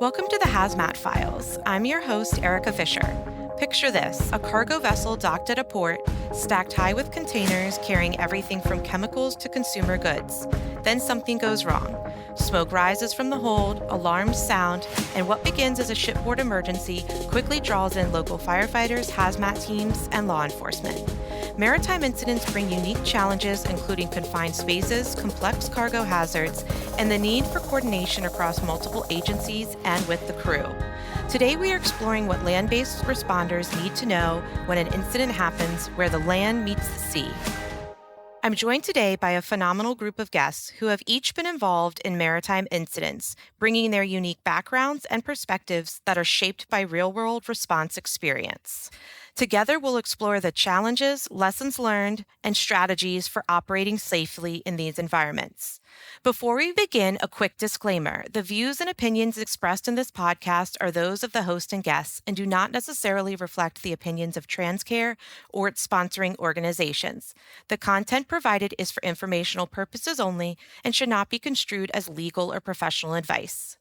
Welcome to the Hazmat Files. I'm your host, Erica Fisher. Picture this, a cargo vessel docked at a port, stacked high with containers carrying everything from chemicals to consumer goods. Then something goes wrong. Smoke rises from the hold, alarms sound, and what begins as a shipboard emergency quickly draws in local firefighters, hazmat teams, and law enforcement. Maritime incidents bring unique challenges, including confined spaces, complex cargo hazards, and the need for coordination across multiple agencies and with the crew. Today, we are exploring what land-based responders need to know when an incident happens where the land meets the sea. I'm joined today by a phenomenal group of guests who have each been involved in maritime incidents, bringing their unique backgrounds and perspectives that are shaped by real-world response experience. Together, we'll explore the challenges, lessons learned, and strategies for operating safely in these environments. Before we begin, a quick disclaimer. The views and opinions expressed in this podcast are those of the host and guests and do not necessarily reflect the opinions of TransCare or its sponsoring organizations. The content provided is for informational purposes only and should not be construed as legal or professional advice.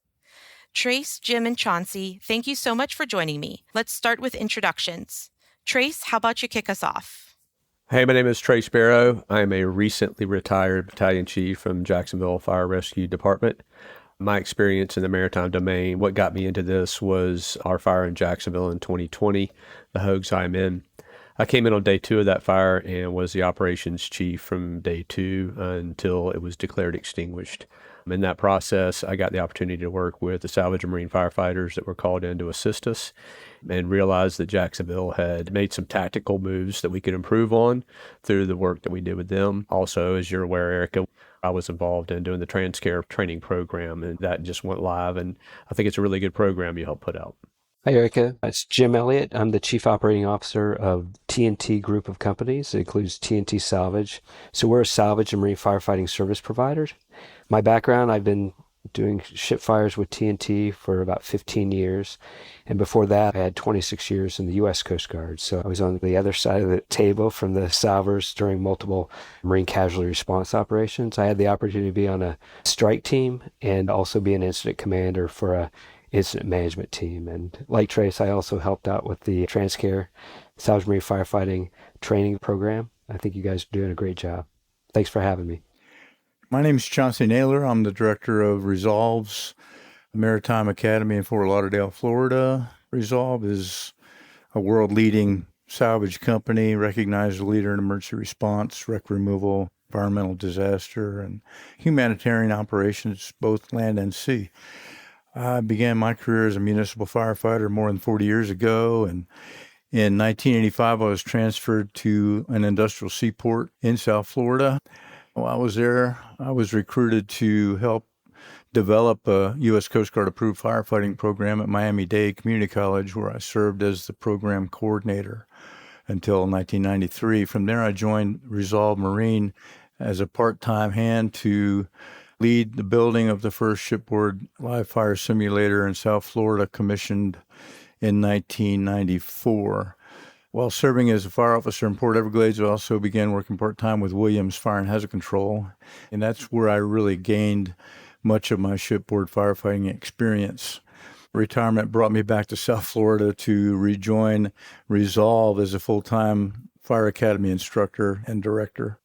Trace, Jim, and Chauncey, thank you so much for joining me. Let's start with introductions. Trace, how about you kick us off? Hey, my name is Trace Barrow. I am a recently retired battalion chief from Jacksonville Fire Rescue Department. My experience in the maritime domain, what got me into this was our fire in Jacksonville in 2020, the Hogues I'm in. I came in on day 2 of that fire and was the operations chief from day 2 until it was declared extinguished. In that process, I got the opportunity to work with the salvage and marine firefighters that were called in to assist us and realized that Jacksonville had made some tactical moves that we could improve on through the work that we did with them. Also, as you're aware, Erica, I was involved in doing the TransCare training program, and that just went live. And I think it's a really good program you helped put out. Hi, Erica. It's Jim Elliott. I'm the Chief Operating Officer of TNT Group of Companies. It includes TNT Salvage. So we're a salvage and marine firefighting service provider. My background, I've been doing ship fires with TNT for about 15 years. And before that, I had 26 years in the U.S. Coast Guard. So I was on the other side of the table from the salvors during multiple marine casualty response operations. I had the opportunity to be on a strike team and also be an incident commander for a incident management team. And like Trace, I also helped out with the TransCare Salvage Marine Firefighting training program. I think you guys are doing a great job. Thanks for having me. My name is Chauncey Naylor. I'm the director of Resolve's Maritime Academy in Fort Lauderdale, Florida. Resolve is a world-leading salvage company, recognized as a leader in emergency response, wreck removal, environmental disaster, and humanitarian operations, both land and sea. I began my career as a municipal firefighter more than 40 years ago, and in 1985, I was transferred to an industrial seaport in South Florida. While I was there, I was recruited to help develop a U.S. Coast Guard approved firefighting program at Miami-Dade Community College, where I served as the program coordinator until 1993. From there, I joined Resolve Marine as a part-time hand to lead the building of the first shipboard live fire simulator in South Florida, commissioned in 1994. While serving as a fire officer in Port Everglades, I also began working part-time with Williams Fire and Hazard Control, and that's where I really gained much of my shipboard firefighting experience. Retirement brought me back to South Florida to rejoin Resolve as a full-time fire academy instructor and director.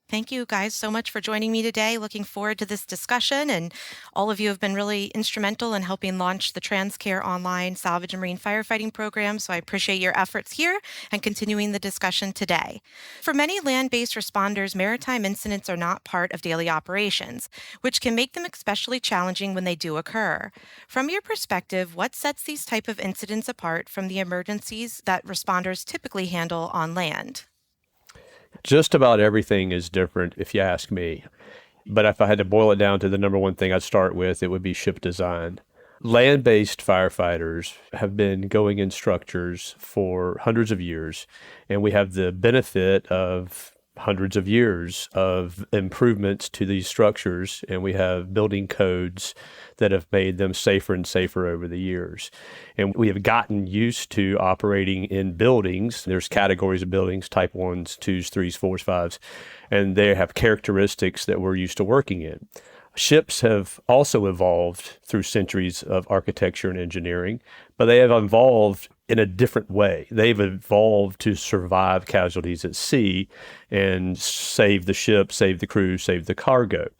Thank you guys so much for joining me today. Looking forward to this discussion, and all of you have been really instrumental in helping launch the TransCare online salvage and marine firefighting program, so I appreciate your efforts here and continuing the discussion today. For many land-based responders, maritime incidents are not part of daily operations, which can make them especially challenging when they do occur. From your perspective, what sets these type of incidents apart from the emergencies that responders typically handle on land? Just about everything is different, if you ask me. But if I had to boil it down to the number one thing I'd start with, it would be ship design. Land-based firefighters have been going in structures for hundreds of years, and we have the benefit of hundreds of years of improvements to these structures, and we have building codes that have made them safer and safer over the years. And we have gotten used to operating in buildings. There's categories of buildings, type 1s, 2s, 3s, 4s, 5s, and they have characteristics that we're used to working in. Ships have also evolved through centuries of architecture and engineering, but they have evolved in a different way. They've evolved to survive casualties at sea and save the ship, save the crew, save the cargo.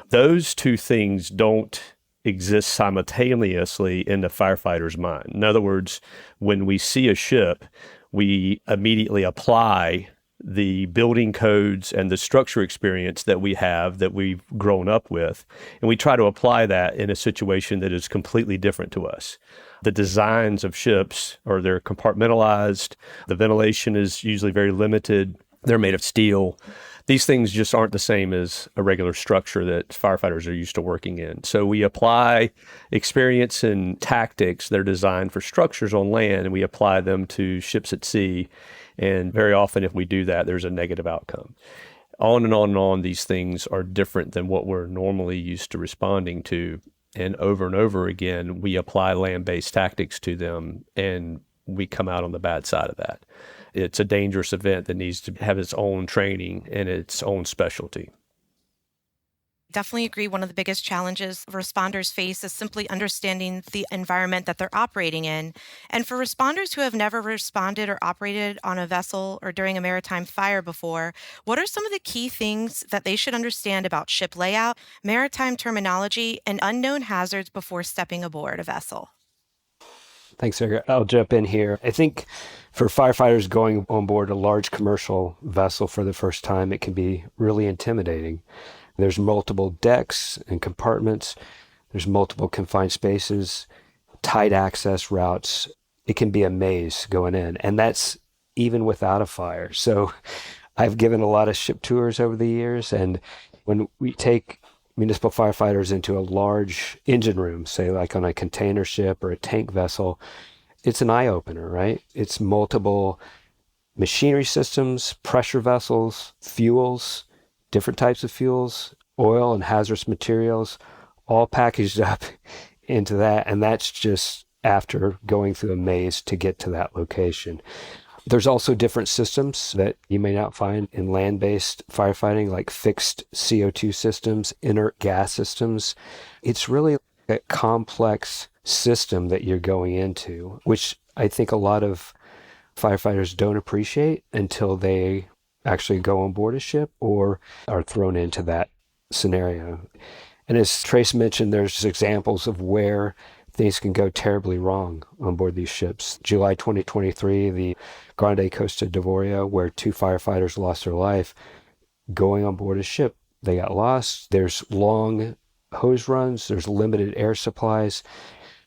Those two things don't exist simultaneously in the firefighter's mind. In other words, when we see a ship, we immediately apply the building codes and the structure experience that we have, that we've grown up with, and we try to apply that in a situation that is completely different to us. The designs of ships they're compartmentalized. The ventilation is usually very limited. They're made of steel. These things just aren't the same as a regular structure that firefighters are used to working in. So we apply experience and tactics that are designed for structures on land, and we apply them to ships at sea. And very often, if we do that, there's a negative outcome. On and on and on, these things are different than what we're normally used to responding to. And over again, we apply land-based tactics to them, and we come out on the bad side of that. It's a dangerous event that needs to have its own training and its own specialty. Definitely agree. One of the biggest challenges responders face is simply understanding the environment that they're operating in. And for responders who have never responded or operated on a vessel or during a maritime fire before, what are some of the key things that they should understand about ship layout, maritime terminology, and unknown hazards before stepping aboard a vessel? Thanks, Eric. I'll jump in here. I think for firefighters going on board a large commercial vessel for the first time, it can be really intimidating. There's multiple decks and compartments. There's multiple confined spaces, tight access routes. It can be a maze going in, and that's even without a fire. So I've given a lot of ship tours over the years, and when we take municipal firefighters into a large engine room, say like on a container ship or a tank vessel, it's an eye-opener, right? It's multiple machinery systems, pressure vessels, fuels, different types of fuels, oil and hazardous materials, all packaged up into that. And that's just after going through a maze to get to that location. There's also different systems that you may not find in land-based firefighting, like fixed CO2 systems, inert gas systems. It's really a complex system that you're going into, which I think a lot of firefighters don't appreciate until they actually go on board a ship or are thrown into that scenario. And as Trace mentioned, there's examples of where things can go terribly wrong on board these ships. July 2023, the Grande Costa d'Avorio, where 2 firefighters lost their life going on board a ship. They got lost. There's long hose runs. There's limited air supplies.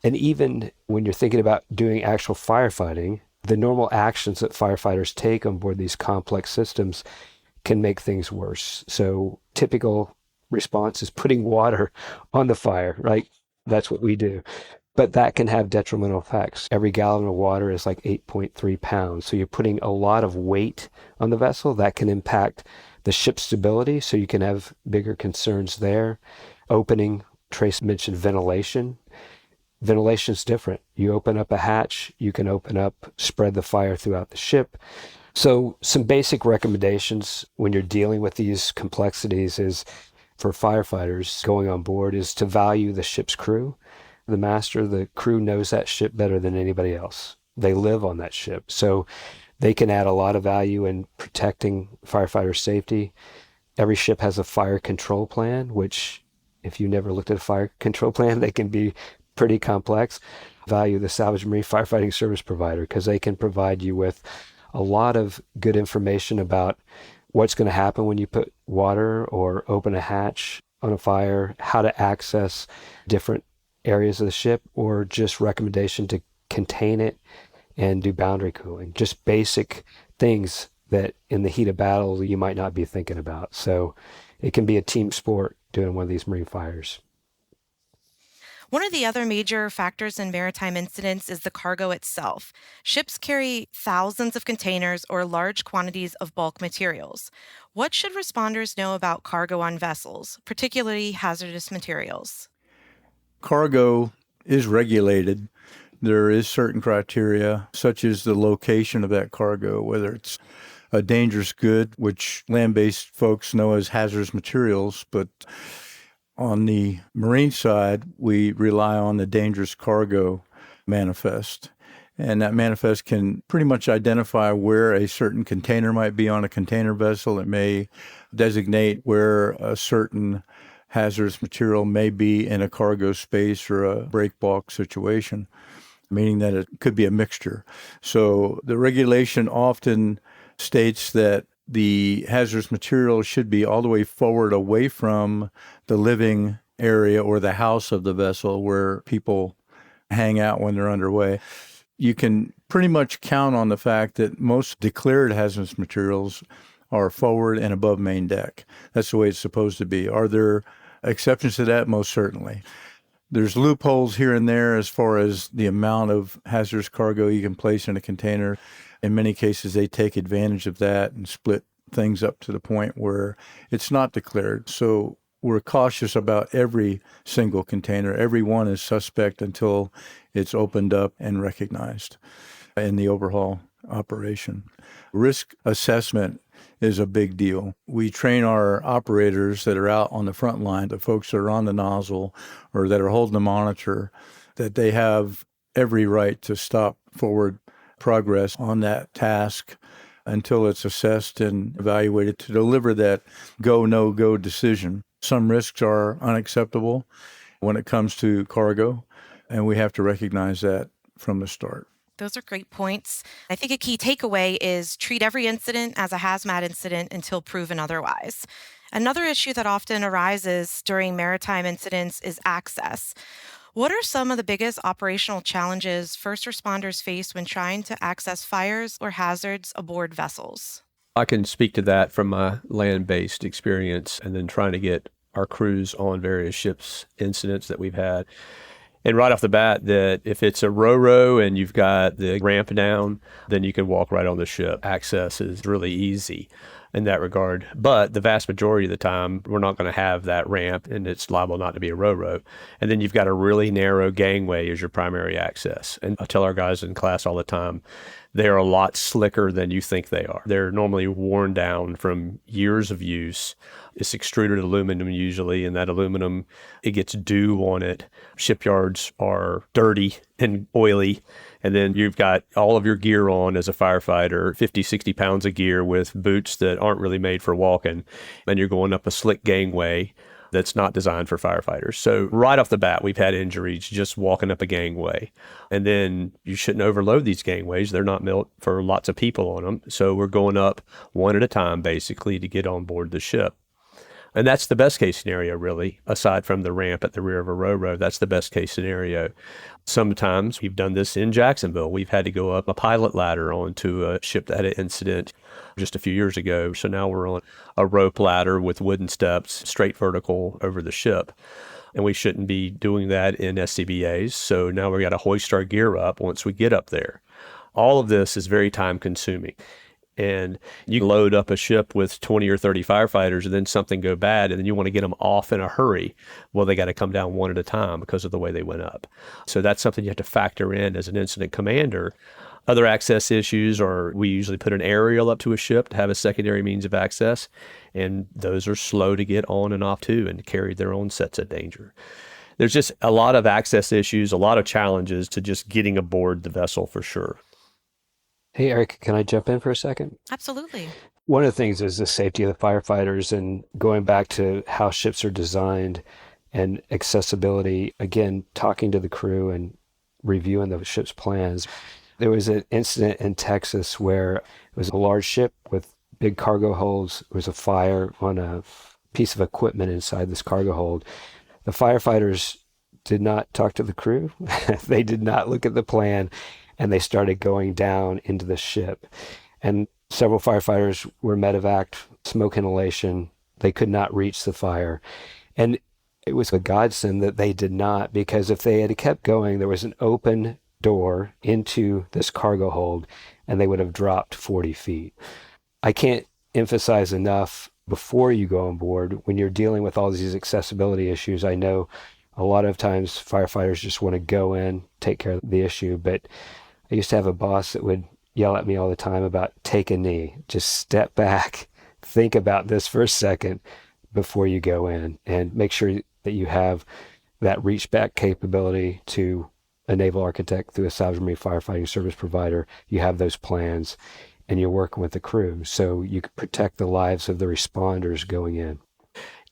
And even when you're thinking about doing actual firefighting, the normal actions that firefighters take on board these complex systems can make things worse. So typical response is putting water on the fire, right? That's what we do. But that can have detrimental effects. Every gallon of water is like 8.3 pounds. So you're putting a lot of weight on the vessel that can impact the ship's stability. So you can have bigger concerns there. Opening, Trace mentioned ventilation. Ventilation is different. You open up a hatch, you can spread the fire throughout the ship. So some basic recommendations when you're dealing with these complexities is for firefighters going on board is to value the ship's crew. The master, the crew knows that ship better than anybody else. They live on that ship. So they can add a lot of value in protecting firefighter safety. Every ship has a fire control plan, which if you never looked at a fire control plan, they can be pretty complex. Value the salvage marine firefighting service provider because they can provide you with a lot of good information about what's going to happen when you put water or open a hatch on a fire, how to access different areas of the ship, or just recommendation to contain it and do boundary cooling. Just basic things that in the heat of battle you might not be thinking about. So it can be a team sport doing one of these marine fires. One of the other major factors in maritime incidents is the cargo itself. Ships carry thousands of containers or large quantities of bulk materials. What should responders know about cargo on vessels, particularly hazardous materials? Cargo is regulated. There is certain criteria, such as the location of that cargo, whether it's a dangerous good, which land-based folks know as hazardous materials, but On the marine side, we rely on the dangerous cargo manifest. And that manifest can pretty much identify where a certain container might be on a container vessel. It may designate where a certain hazardous material may be in a cargo space or a break bulk situation, meaning that it could be a mixture. So the regulation often states that the hazardous material should be all the way forward away from the living area or the house of the vessel where people hang out when they're underway. You can pretty much count on the fact that most declared hazardous materials are forward and above main deck. That's the way it's supposed to be. Are there exceptions to that? Most certainly. There's loopholes here and there as far as the amount of hazardous cargo you can place in a container. In many cases, they take advantage of that and split things up to the point where it's not declared. So we're cautious about every single container. Every one is suspect until it's opened up and recognized in the overhaul operation. Risk assessment is a big deal. We train our operators that are out on the front line, the folks that are on the nozzle or that are holding the monitor, that they have every right to stop forward progress on that task until it's assessed and evaluated to deliver that go, no-go decision. Some risks are unacceptable when it comes to cargo, and we have to recognize that from the start. Those are great points. I think a key takeaway is treat every incident as a hazmat incident until proven otherwise. Another issue that often arises during maritime incidents is access. What are some of the biggest operational challenges first responders face when trying to access fires or hazards aboard vessels? I can speak to that from my land-based experience and then trying to get our crews on various ships incidents that we've had. And right off the bat, that if it's a ro-ro and you've got the ramp down, then you can walk right on the ship. Access is really easy in that regard. But the vast majority of the time, we're not going to have that ramp, and it's liable not to be a ro-ro. And then you've got a really narrow gangway as your primary access. And I tell our guys in class all the time, they're a lot slicker than you think they are. They're normally worn down from years of use. It's extruded aluminum usually, and that aluminum, it gets dew on it. Shipyards are dirty and oily. And then you've got all of your gear on as a firefighter, 50, 60 pounds of gear with boots that aren't really made for walking. And you're going up a slick gangway that's not designed for firefighters. So right off the bat, we've had injuries just walking up a gangway. And then you shouldn't overload these gangways. They're not built for lots of people on them. So we're going up one at a time, basically, to get on board the ship. And that's the best case scenario, really, aside from the ramp at the rear of a ro-ro. That's the best case scenario. Sometimes we've done this in Jacksonville. We've had to go up a pilot ladder onto a ship that had an incident just a few years ago. So now we're on a rope ladder with wooden steps, straight vertical over the ship. And we shouldn't be doing that in SCBAs. So now we got to hoist our gear up once we get up there. All of this is very time consuming. And you load up a ship with 20 or 30 firefighters and then something go bad and then you want to get them off in a hurry. Well, they got to come down one at a time because of the way they went up. So that's something you have to factor in as an incident commander. Other access issues are we usually put an aerial up to a ship to have a secondary means of access. And those are slow to get on and off too and carry their own sets of danger. There's just a lot of access issues, a lot of challenges to just getting aboard the vessel for sure. Hey, Eric, can I jump in for a second? Absolutely. One of the things is the safety of the firefighters and going back to how ships are designed and accessibility. Again, talking to the crew and reviewing the ship's plans. There was an incident in Texas where it was a large ship with big cargo holds. There was a fire on a piece of equipment inside this cargo hold. The firefighters did not talk to the crew. They did not look at the plan. And they started going down into the ship. And several firefighters were medevaced, smoke inhalation. They could not reach the fire. And it was a godsend that they did not, because if they had kept going, there was an open door into this cargo hold, and they would have dropped 40 feet. I can't emphasize enough, before you go on board, when you're dealing with all these accessibility issues, I know a lot of times firefighters just want to go in, take care of the issue, but I used to have a boss that would yell at me all the time about take a knee, just step back, think about this for a second before you go in and make sure that you have that reach back capability to a naval architect through a salvage marine firefighting service provider. You have those plans and you're working with the crew so you can protect the lives of the responders going in.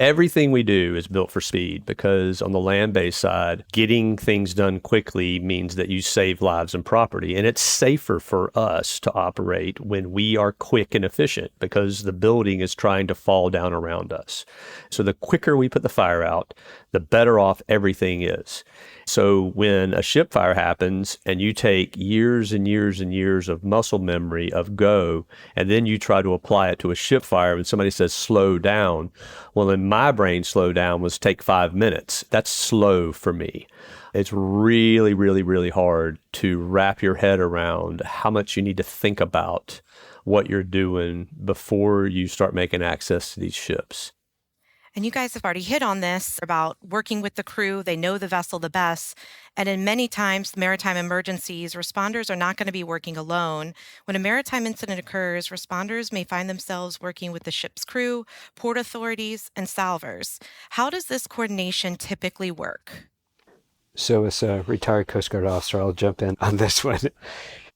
Everything we do is built for speed because on the land-based side, getting things done quickly means that you save lives and property. And it's safer for us to operate when we are quick and efficient because the building is trying to fall down around us. So the quicker we put the fire out, the better off everything is. So when a ship fire happens and you take years and years and years of muscle memory of go, and then you try to apply it to a ship fire and somebody says slow down, well, in my brain, slow down was take 5 minutes. That's slow for me. It's really, really, really hard to wrap your head around how much you need to think about what you're doing before you start making access to these ships. And you guys have already hit on this about working with the crew. They know the vessel the best. And in many times, maritime emergencies, responders are not going to be working alone. When a maritime incident occurs, responders may find themselves working with the ship's crew, port authorities, and salvors. How does this coordination typically work? So as a retired Coast Guard officer, I'll jump in on this one.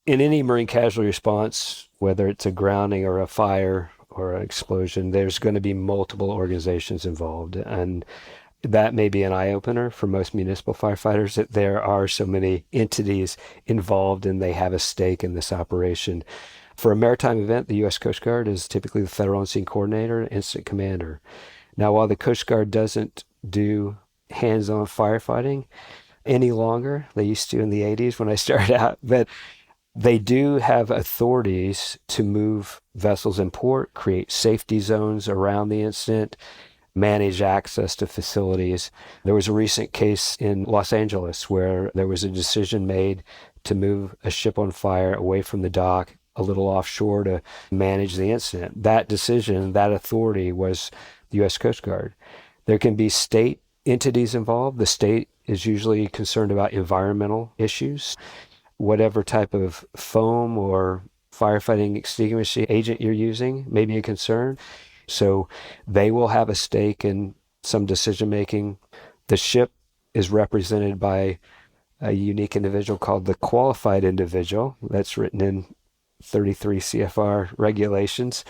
In any marine casualty response, whether it's a grounding or a fire or an explosion, there's going to be multiple organizations involved. And that may be an eye-opener for most municipal firefighters, that there are so many entities involved and they have a stake in this operation. For a maritime event, the U.S. Coast Guard is typically the federal on-scene coordinator and incident commander. Now, while the Coast Guard doesn't do hands-on firefighting any longer, they used to in the 80s when I started out, but they do have authorities to move vessels in port, create safety zones around the incident, manage access to facilities. There was a recent case in Los Angeles where there was a decision made to move a ship on fire away from the dock a little offshore to manage the incident. That decision, that authority was the U.S. Coast Guard. There can be state entities involved. The state is usually concerned about environmental issues. Whatever type of foam or firefighting extinguishing agent you're using may be a concern. So they will have a stake in some decision making. The ship is represented by a unique individual called the qualified individual. That's written in 33 CFR regulations,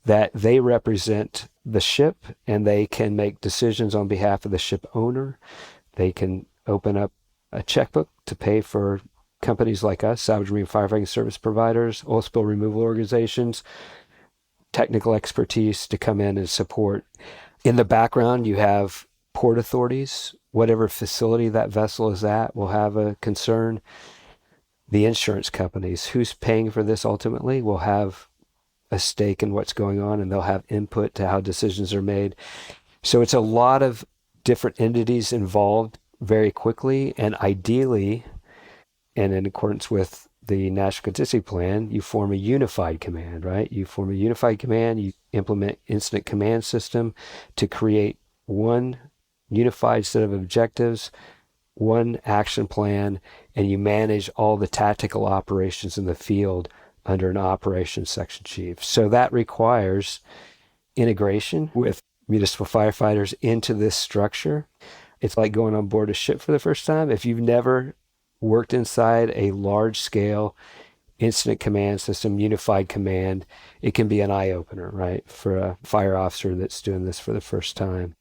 that they represent the ship and they can make decisions on behalf of the ship owner. They can open up a checkbook to pay for companies like us, salvage marine firefighting service providers, oil spill removal organizations, technical expertise to come in and support. In the background, you have port authorities. Whatever facility that vessel is at will have a concern. The insurance companies, who's paying for this ultimately, will have a stake in what's going on and they'll have input to how decisions are made. So it's a lot of different entities involved very quickly, and ideally, and in accordance with the National Contingency Plan, you form a unified command, right? You form a unified command, you implement incident command system to create one unified set of objectives, one action plan, and you manage all the tactical operations in the field under an operations section chief. So that requires integration with municipal firefighters into this structure. It's like going on board a ship for the first time. If you've never worked inside a large-scale incident command system, unified command, it can be an eye-opener, right, for a fire officer that's doing this for the first time.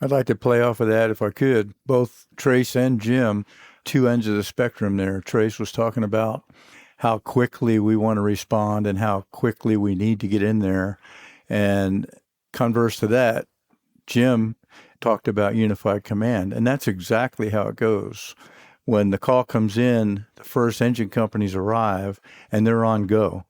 I'd like to play off of that if I could. Both Trace and Jim, two ends of the spectrum there. Trace was talking about how quickly we want to respond and how quickly we need to get in there. And converse to that, Jim talked about unified command, and that's exactly how it goes. When the call comes in, the first engine companies arrive and they're on go.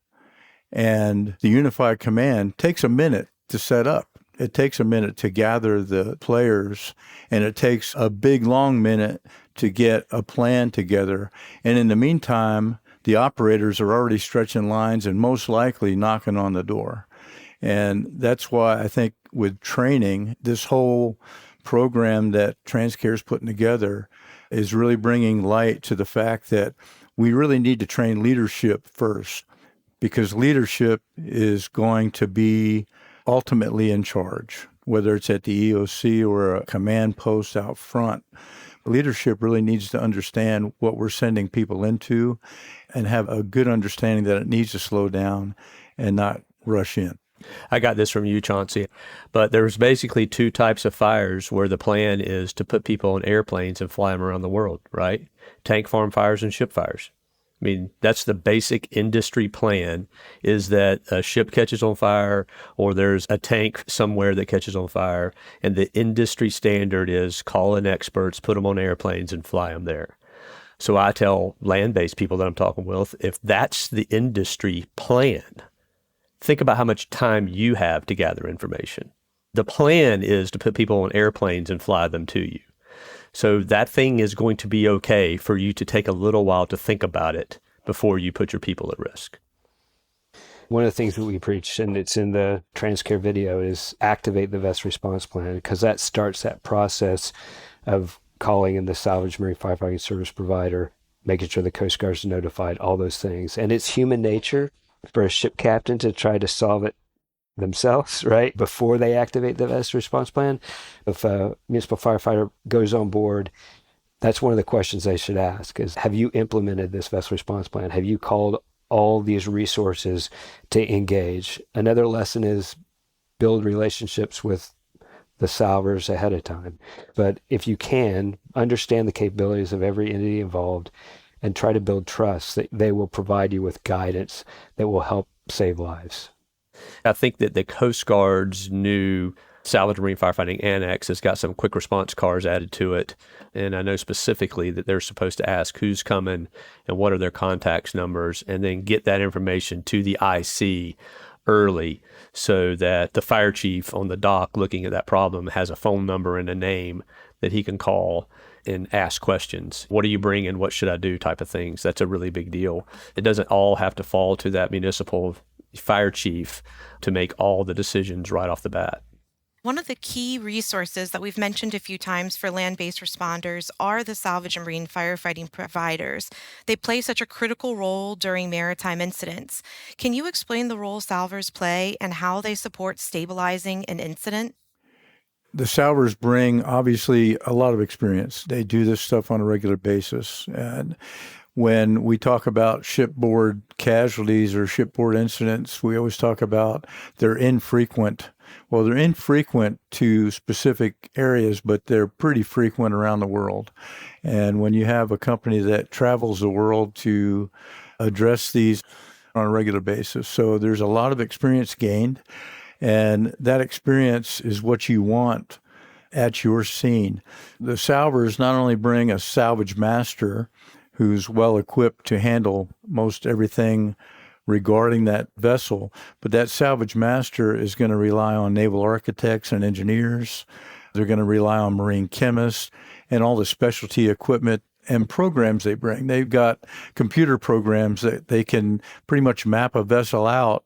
And the unified command takes a minute to set up. It takes a minute to gather the players, and it takes a big, long minute to get a plan together. And in the meantime, the operators are already stretching lines and most likely knocking on the door. And that's why I think with training, this whole program that Transcare is putting together is really bringing light to the fact that we really need to train leadership first, because leadership is going to be ultimately in charge. whether it's at the EOC or a command post out front. Leadership really needs to understand what we're sending people into and have a good understanding that it needs to slow down and not rush in. I got this from you, Chauncey, but there's basically two types of fires where the plan is to put people on airplanes and fly them around the world, right? Tank farm fires and ship fires. I mean, that's the basic industry plan, is that a ship catches on fire or there's a tank somewhere that catches on fire, and the industry standard is call in experts, put them on airplanes and fly them there. So I tell land-based people that I'm talking with, if that's the industry plan, think about how much time you have to gather information. The plan is to put people on airplanes and fly them to you. So that thing is going to be okay for you to take a little while to think about it before you put your people at risk. One of the things that we preach, and it's in the Transcare video, is activate the VEST response plan, because that starts that process of calling in the salvage marine firefighting service provider, making sure the Coast Guard is notified, all those things. And it's human nature for a ship captain to try to solve it themselves, right, before they activate the VEST response plan. If a municipal firefighter goes on board, that's one of the questions they should ask is, have you implemented this VEST response plan? Have you called all these resources to engage? Another lesson is build relationships with the salvors ahead of time. But if you can, understand the capabilities of every entity involved and try to build trust that they will provide you with guidance that will help save lives. I think that the Coast Guard's new Salvage Marine Firefighting Annex has got some quick response cars added to it. And I know specifically that they're supposed to ask who's coming and what are their contacts numbers, and then get that information to the IC early so that the fire chief on the dock looking at that problem has a phone number and a name that he can call and ask questions. What are you bringing? What should I do? Type of things. That's a really big deal. It doesn't all have to fall to that municipal fire chief to make all the decisions right off the bat. One of the key resources that we've mentioned a few times for land-based responders are the salvage and marine firefighting providers. They play such a critical role during maritime incidents. Can you explain the role salvors play and how they support stabilizing an incident? The salvors bring, obviously, a lot of experience. They do this stuff on a regular basis. And when we talk about shipboard casualties or shipboard incidents, we always talk about they're infrequent. Well, they're infrequent to specific areas, but they're pretty frequent around the world. And when you have a company that travels the world to address these on a regular basis, so there's a lot of experience gained. And that experience is what you want at your scene. The salvors not only bring a salvage master who's well equipped to handle most everything regarding that vessel, but that salvage master is going to rely on naval architects and engineers. They're going to rely on marine chemists and all the specialty equipment and programs they bring. They've got computer programs that they can pretty much map a vessel out,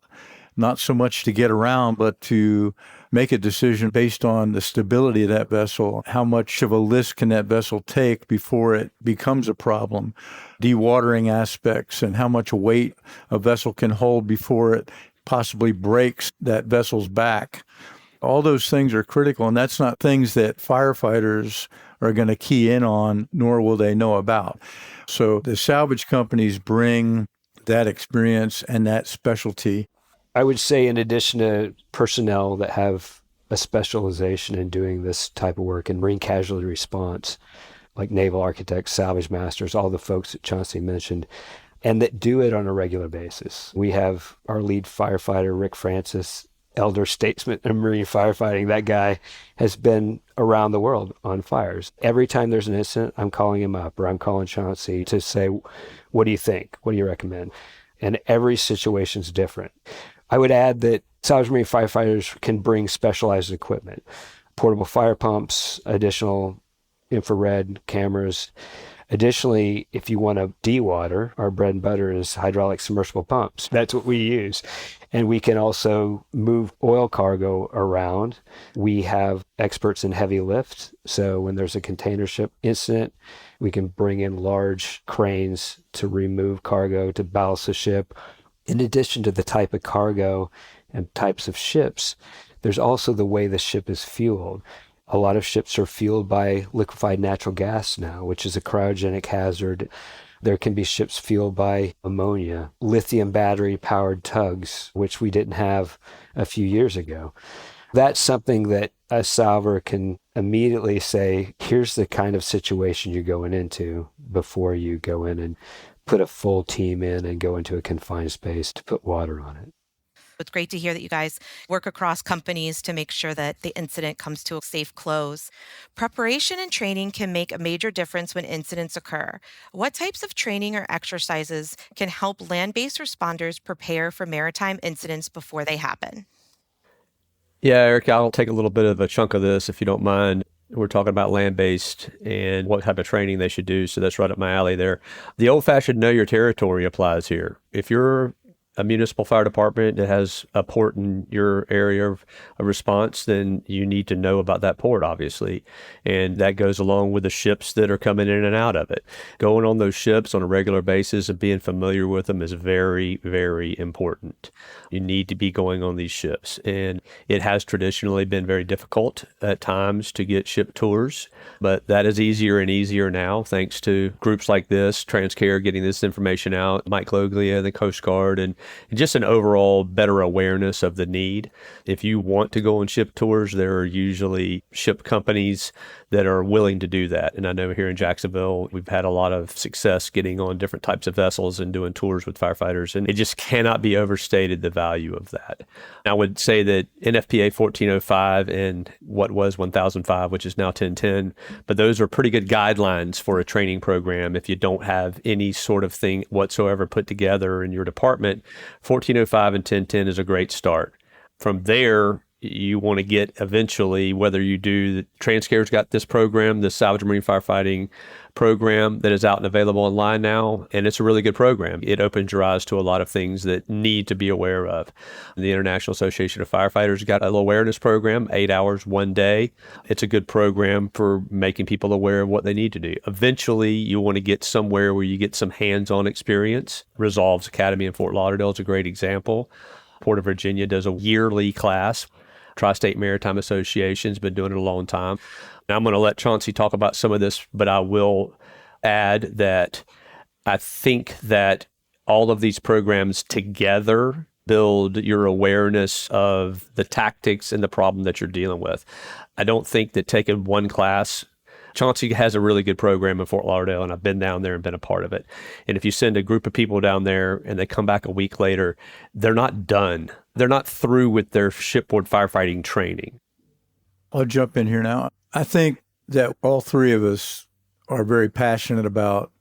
not so much to get around, but to make a decision based on the stability of that vessel. How much of a list can that vessel take before it becomes a problem? Dewatering aspects and how much weight a vessel can hold before it possibly breaks that vessel's back. All those things are critical, and that's not things that firefighters are going to key in on, nor will they know about. So the salvage companies bring that experience and that specialty. I would say, in addition to personnel that have a specialization in doing this type of work in marine casualty response, like naval architects, salvage masters, all the folks that Chauncey mentioned, and that do it on a regular basis. We have our lead firefighter, Rick Francis, elder statesman in marine firefighting. That guy has been around the world on fires. Every time there's an incident, I'm calling him up, or I'm calling Chauncey to say, what do you think? What do you recommend? And every situation's different. I would add that salvage marine firefighters can bring specialized equipment, portable fire pumps, additional infrared cameras. Additionally, if you want to dewater, our bread and butter is hydraulic submersible pumps. That's what we use. And we can also move oil cargo around. We have experts in heavy lift. So when there's a container ship incident, we can bring in large cranes to remove cargo, to ballast the ship. In addition to the type of cargo and types of ships, There's also the way the ship is fueled. A lot of ships are fueled by liquefied natural gas now, which is a cryogenic hazard. There can be ships fueled by ammonia, lithium battery powered tugs, which we didn't have a few years ago. That's something that a salver can immediately say, here's the kind of situation you're going into before you go in and put a full team in and go into a confined space to put water on it. It's great to hear that you guys work across companies to make sure that the incident comes to a safe close. Preparation and training can make a major difference when incidents occur. What types of training or exercises can help land-based responders prepare for maritime incidents before they happen? Yeah, Eric, I'll take a little bit of a chunk of this if you don't mind. We're talking about land-based and what type of training they should do, so that's right up my alley there. The old-fashioned know your territory applies here. If you're a municipal fire department that has a port in your area of response, then you need to know about that port, obviously. And that goes along with the ships that are coming in and out of it. Going on those ships on a regular basis and being familiar with them is very, very important. You need to be going on these ships. And it has traditionally been very difficult at times to get ship tours, but that is easier and easier now thanks to groups like this, Transcare getting this information out, Mike Loglia, the Coast Guard, and just an overall better awareness of the need. If you want to go on ship tours, there are usually ship companies that are willing to do that. And I know here in Jacksonville, we've had a lot of success getting on different types of vessels and doing tours with firefighters. And it just cannot be overstated the value of that. I would say that NFPA 1405 and what was 1005, which is now 1010, but those are pretty good guidelines for a training program. If you don't have any sort of thing whatsoever put together in your department, 1405 and 1010 is a great start. From there, you want to get eventually, whether you do, Transcare's got this program, the Salvage and Marine Firefighting program that is out and available online now, and it's a really good program. It opens your eyes to a lot of things that need to be aware of. The International Association of Firefighters got a little awareness program, 8 hours, 1 day. It's a good program for making people aware of what they need to do. Eventually, you want to get somewhere where you get some hands-on experience. Resolves Academy in Fort Lauderdale is a great example. Port of Virginia does a yearly class. Tri-State Maritime Association's been doing it a long time. Now I'm going to let Chauncey talk about some of this, but I will add that I think that all of these programs together build your awareness of the tactics and the problem that you're dealing with. I don't think that taking one class, Chauncey has a really good program in Fort Lauderdale, and I've been down there and been a part of it. And if you send a group of people down there and they come back a week later, they're not done. They're not through with their shipboard firefighting training. I'll jump in here now. I think that all three of us are very passionate about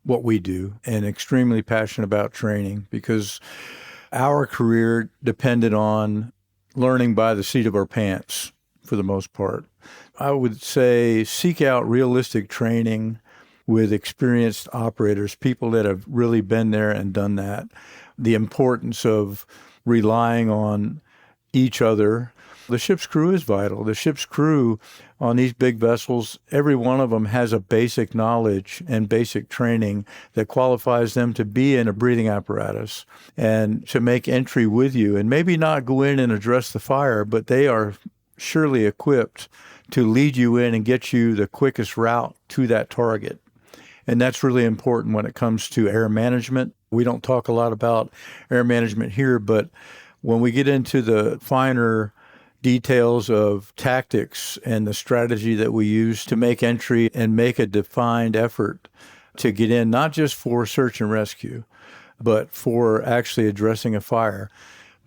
what we do and extremely passionate about training because our career depended on learning by the seat of our pants for the most part. I would say seek out realistic training with experienced operators, people that have really been there and done that. The importance of relying on each other. The ship's crew is vital. The ship's crew on these big vessels, every one of them has a basic knowledge and basic training that qualifies them to be in a breathing apparatus and to make entry with you and maybe not go in and address the fire, but they are surely equipped to lead you in and get you the quickest route to that target. And that's really important when it comes to air management. We don't talk a lot about air management here, but when we get into the finer details of tactics and the strategy that we use to make entry and make a defined effort to get in, not just for search and rescue, but for actually addressing a fire.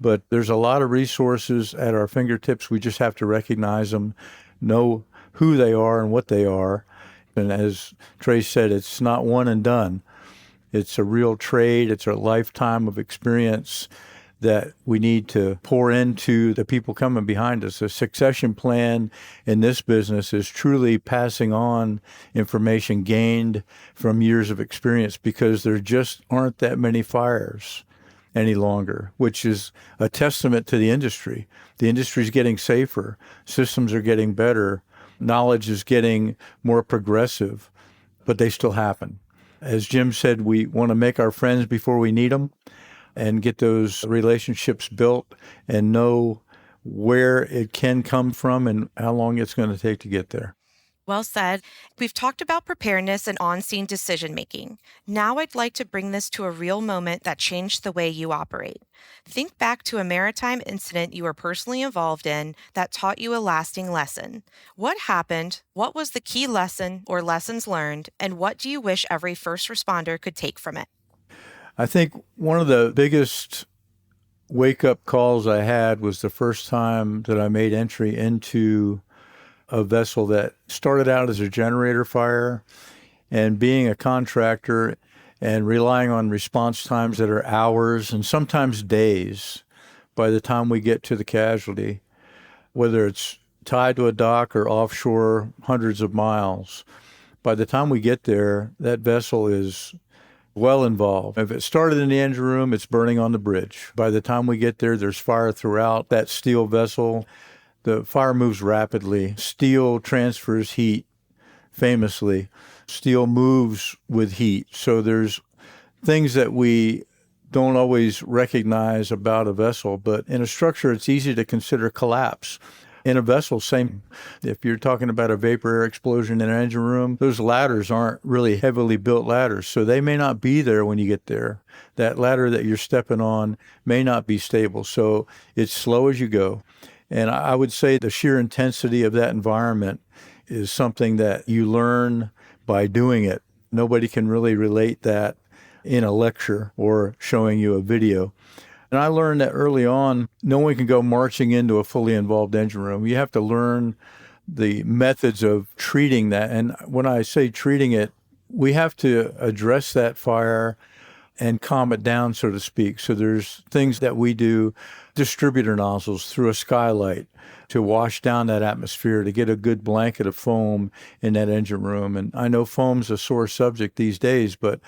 But there's a lot of resources at our fingertips. We just have to recognize them, know who they are and what they are. And as Trey said, it's not one and done. It's a real trade. It's a lifetime of experience that we need to pour into the people coming behind us. The succession plan in this business is truly passing on information gained from years of experience because there just aren't that many fires any longer, which is a testament to the industry. The industry is getting safer. Systems are getting better. Knowledge is getting more progressive, but they still happen. As Jim said, we want to make our friends before we need them and get those relationships built and know where it can come from and how long it's going to take to get there. Well said. We've talked about preparedness and on-scene decision-making. Now I'd like to bring this to a real moment that changed the way you operate. Think back to a maritime incident you were personally involved in that taught you a lasting lesson. What happened? What was the key lesson or lessons learned? And what do you wish every first responder could take from it? I think one of the biggest wake-up calls I had was the first time that I made entry into a vessel that started out as a generator fire, and being a contractor and relying on response times that are hours and sometimes days by the time we get to the casualty, whether it's tied to a dock or offshore hundreds of miles. By the time we get there, that vessel is well involved. If it started in the engine room, it's burning on the bridge. By the time we get there, there's fire throughout that steel vessel. The fire moves rapidly. Steel transfers heat, famously. Steel moves with heat. So there's things that we don't always recognize about a vessel, but in a structure, it's easy to consider collapse. In a vessel, same. If you're talking about a vapor air explosion in an engine room, those ladders aren't really heavily built ladders, so they may not be there when you get there. That ladder that you're stepping on may not be stable, so it's slow as you go. And I would say the sheer intensity of that environment is something that you learn by doing it. Nobody can really relate that in a lecture or showing you a video. And I learned that early on, no one can go marching into a fully involved engine room. You have to learn the methods of treating that. And when I say treating it, we have to address that fire and calm it down, so to speak. So there's things that we do, distributor nozzles through a skylight to wash down that atmosphere, to get a good blanket of foam in that engine room. And I know foam's a sore subject these days, but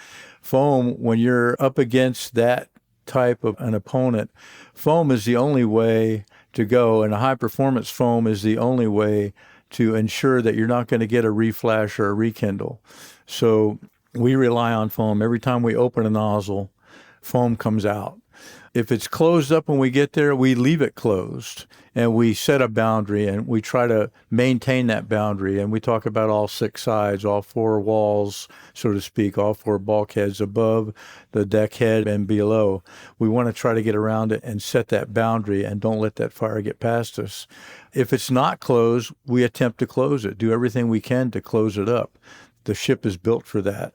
foam, when you're up against that type of an opponent, foam is the only way to go, and a high-performance foam is the only way to ensure that you're not going to get a reflash or a rekindle. So we rely on foam. Every time we open a nozzle, foam comes out. If it's closed up when we get there, we leave it closed, and we set a boundary, and we try to maintain that boundary. And we talk about all six sides, all four walls, so to speak, all four bulkheads above the deck head and below. We want to try to get around it and set that boundary and don't let that fire get past us. If it's not closed, we attempt to close it, do everything we can to close it up. The ship is built for that.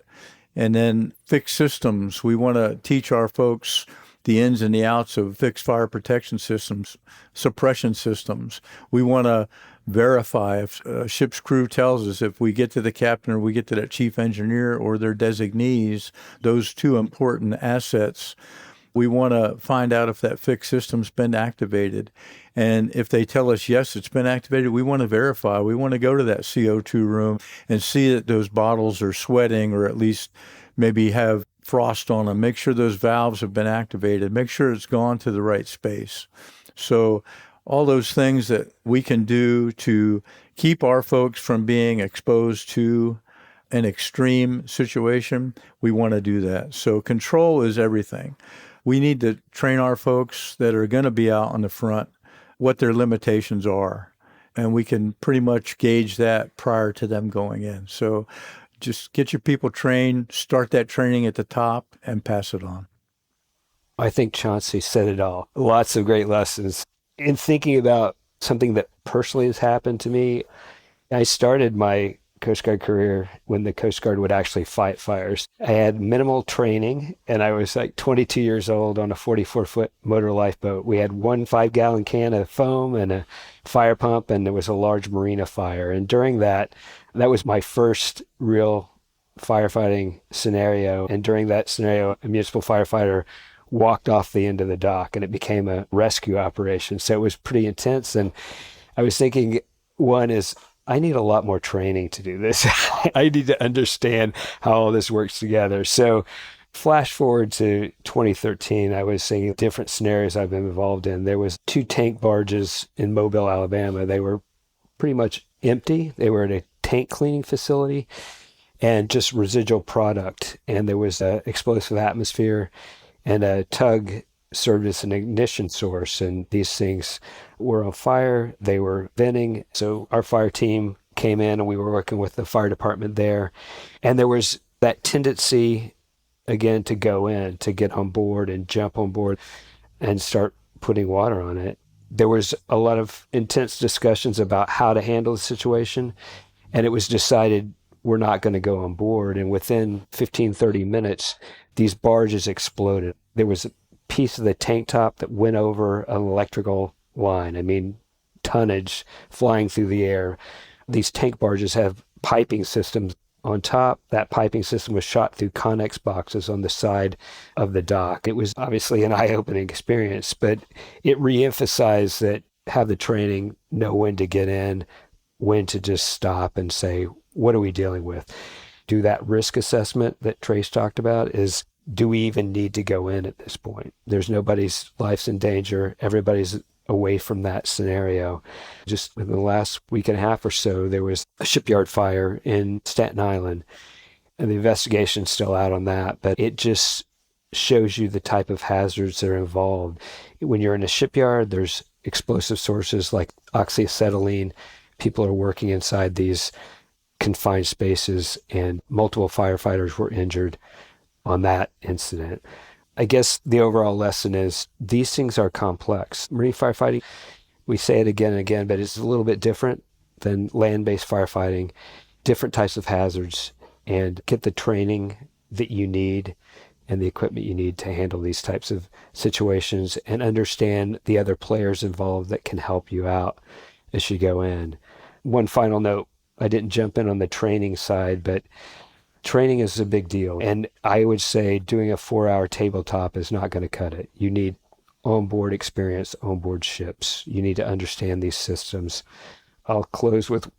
And then fixed systems. We want to teach our folks the ins and the outs of fixed fire protection systems, suppression systems. We want to verify if a ship's crew tells us, if we get to the captain or we get to that chief engineer or their designees, those two important assets, we want to find out if that fixed system's been activated. And if they tell us, yes, it's been activated, we want to verify. We want to go to that CO2 room and see that those bottles are sweating, or at least maybe have frost on them. Make sure those valves have been activated. Make sure it's gone to the right space. So all those things that we can do to keep our folks from being exposed to an extreme situation, we want to do that. So control is everything. We need to train our folks that are going to be out on the front what their limitations are. And we can pretty much gauge that prior to them going in. So just get your people trained, start that training at the top, and pass it on. I think Chauncey said it all. Lots of great lessons. In thinking about something that personally has happened to me, I started my Coast Guard career when the Coast Guard would actually fight fires. I had minimal training, and I was like 22 years old on a 44-foot motor lifeboat. We had one 5-gallon can of foam and a fire pump, and there was a large marina fire. And during that was my first real firefighting scenario. And during that scenario, a municipal firefighter walked off the end of the dock, and it became a rescue operation. So it was pretty intense. And I was thinking, one is, I need a lot more training to do this. I need to understand how all this works together. So flash forward to 2013, I was seeing different scenarios I've been involved in. There was 2 tank barges in Mobile, Alabama. They were pretty much empty. They were at a tank cleaning facility and just residual product. And there was an explosive atmosphere, and a tug served as an ignition source, and these things were on fire. They were venting. So our fire team came in and we were working with the fire department there. And there was that tendency, again, to go in, to get on board and jump on board and start putting water on it. There was a lot of intense discussions about how to handle the situation. And it was decided we're not going to go on board. And within 15, 30 minutes, these barges exploded. There was a piece of the tank top that went over an electrical line. I mean, tonnage flying through the air. These tank barges have piping systems on top. That piping system was shot through Connex boxes on the side of the dock. It was obviously an eye-opening experience, but it reemphasized that have the training, know when to get in, when to just stop and say, what are we dealing with? Do that risk assessment that Trace talked about is, do we even need to go in at this point? There's nobody's life's in danger. Everybody's away from that scenario. Just in the last week and a half or so, there was a shipyard fire in Staten Island, and the investigation's still out on that, but it just shows you the type of hazards that are involved. When you're in a shipyard, there's explosive sources like oxyacetylene. People are working inside these confined spaces, and multiple firefighters were injured on that incident. I guess the overall lesson is these things are complex. Marine firefighting, we say it again and again, but it's a little bit different than land-based firefighting, different types of hazards, and get the training that you need and the equipment you need to handle these types of situations, and understand the other players involved that can help you out as you go in. One final note, I didn't jump in on the training side, but training is a big deal. And I would say doing a 4-hour tabletop is not going to cut it. You need onboard experience, onboard ships. You need to understand these systems. I'll close with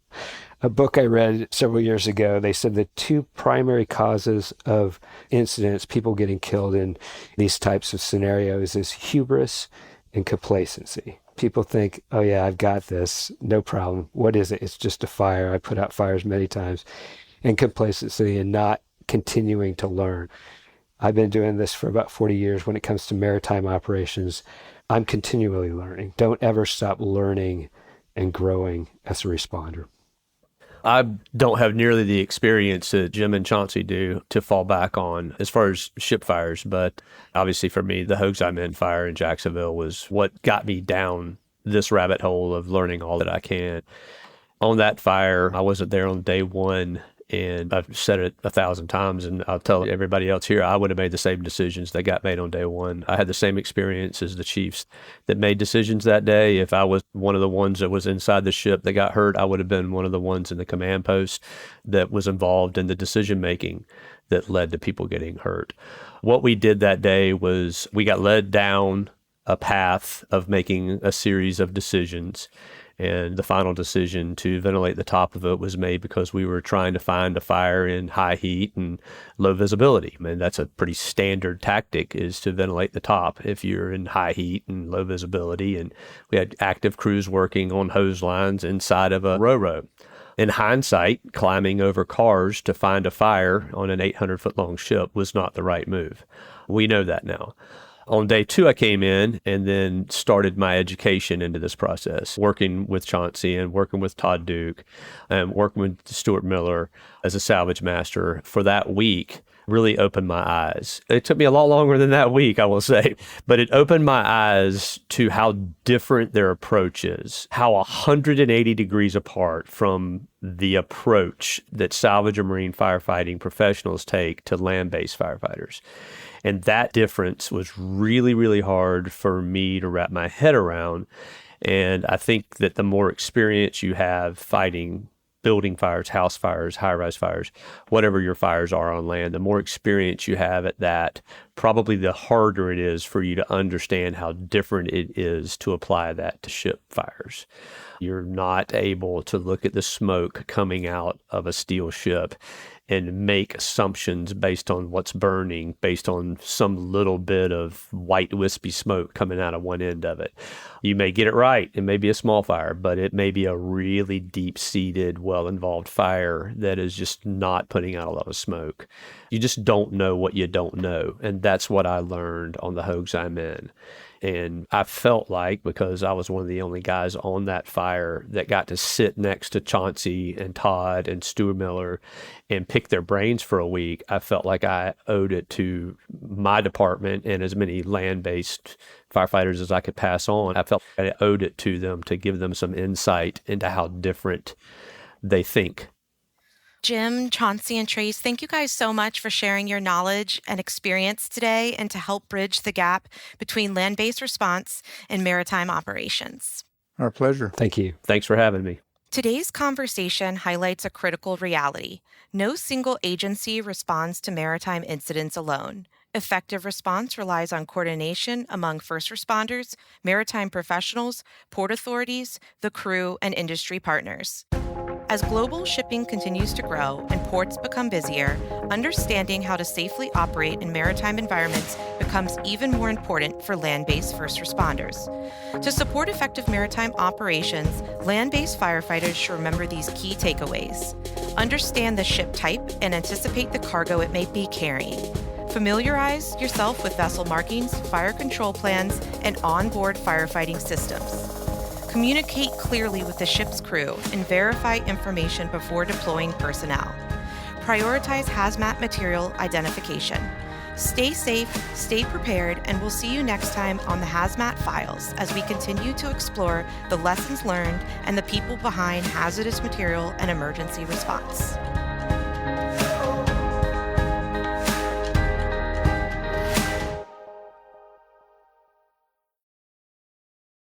a book I read several years ago. They said the two primary causes of incidents, people getting killed in these types of scenarios, is hubris and complacency. People think, oh yeah, I've got this, no problem. What is it? It's just a fire. I put out fires many times. And complacency and not continuing to learn. I've been doing this for about 40 years when it comes to maritime operations. I'm continually learning. Don't ever stop learning and growing as a responder. I don't have nearly the experience that Jim and Chauncey do to fall back on as far as ship fires, but obviously for me, the Hoaxime fire in Jacksonville was what got me down this rabbit hole of learning all that I can. On that fire, I wasn't there on day one, and I've said it 1,000 times, and I'll tell everybody else here, I would have made the same decisions that got made on day one. I had the same experience as the chiefs that made decisions that day. If I was one of the ones that was inside the ship that got hurt, I would have been one of the ones in the command post that was involved in the decision-making that led to people getting hurt. What we did that day was we got led down a path of making a series of decisions. And the final decision to ventilate the top of it was made because we were trying to find a fire in high heat and low visibility. I mean, that's a pretty standard tactic, is to ventilate the top if you're in high heat and low visibility. And we had active crews working on hose lines inside of a ro-ro. In hindsight, climbing over cars to find a fire on an 800-foot long ship was not the right move. We know that now. On day two, I came in and then started my education into this process, working with Chauncey and working with Todd Duke and working with Stuart Miller as a salvage master for that week. Really opened my eyes. It took me a lot longer than that week, I will say, but it opened my eyes to how different their approach is, how 180 degrees apart from the approach that salvage and marine firefighting professionals take to land-based firefighters. And that difference was really, really hard for me to wrap my head around. And I think that the more experience you have fighting building fires, house fires, high-rise fires, whatever your fires are on land, the more experience you have at that, probably the harder it is for you to understand how different it is to apply that to ship fires. You're not able to look at the smoke coming out of a steel ship and make assumptions based on what's burning, based on some little bit of white wispy smoke coming out of one end of it. You may get it right. It may be a small fire, but it may be a really deep-seated, well-involved fire that is just not putting out a lot of smoke. You just don't know what you don't know. And And that's what I learned on the Hogues I'm in. And I felt like, because I was one of the only guys on that fire that got to sit next to Chauncey and Todd and Stuart Miller and pick their brains for a week, I felt like I owed it to my department and as many land-based firefighters as I could pass on. I felt like I owed it to them to give them some insight into how different they think. Jim, Chauncey, and Trace, thank you guys so much for sharing your knowledge and experience today and to help bridge the gap between land-based response and maritime operations. Our pleasure. Thank you. Thanks for having me. Today's conversation highlights a critical reality. No single agency responds to maritime incidents alone. Effective response relies on coordination among first responders, maritime professionals, port authorities, the crew, and industry partners. As global shipping continues to grow and ports become busier, understanding how to safely operate in maritime environments becomes even more important for land-based first responders. To support effective maritime operations, land-based firefighters should remember these key takeaways. Understand the ship type and anticipate the cargo it may be carrying. Familiarize yourself with vessel markings, fire control plans, and onboard firefighting systems. Communicate clearly with the ship's crew and verify information before deploying personnel. Prioritize hazmat material identification. Stay safe, stay prepared, and we'll see you next time on the Hazmat Files as we continue to explore the lessons learned and the people behind hazardous material and emergency response.